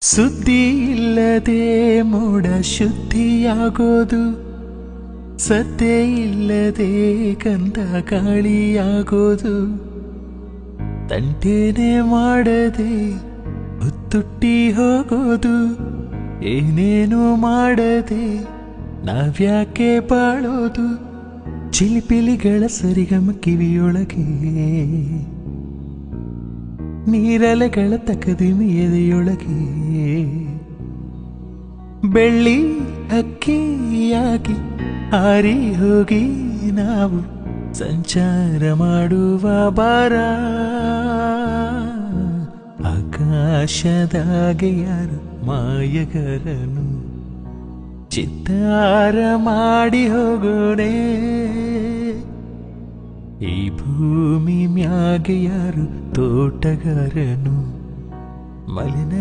ಸುದ್ದಿ ಇಲ್ಲದೆ ಮೋಡ ಶುದ್ಧಿಯಾಗೋದು, ಸದ್ದೆ ಇಲ್ಲದೆ ಗಂಧ ಗಾಳಿಯಾಗೋದು, ತಂಟೇನೆ ಮಾಡದೆ ಹೊತ್ತುಟ್ಟಿ ಹೋಗೋದು, ಏನೇನು ಮಾಡದೆ ನಾವ್ಯಾಕೆ ಬಾಳೋದು, ಚಿಲಿಪಿಲಿಗಳ ಸರಿಗಮ ಕಿವಿಯೊಳಗೆ, ನೀರಲೆಗಳ ತಕದಿಮಿ ಎದೆಯೊಳಗೆ, ಬೆಳ್ಳಿ ಹಕ್ಕಿಯಾಗಿ ಹಾರಿ ಹೋಗಿ ನಾವು ಸಂಚಾರ ಮಾಡುವ ಬಾರ, ಆಕಾಶದಾಗೆ ಯಾರು ಮಾಯಗಾರನು ಚಿತ್ತಾರ ಮಾಡಿ ಹೋಗೋಣೆ, ಈ ಭೂಮಿ ಮ್ಯಾಗೆ ಯಾರು ತೋಟಗಾರನು ಮಲಿನ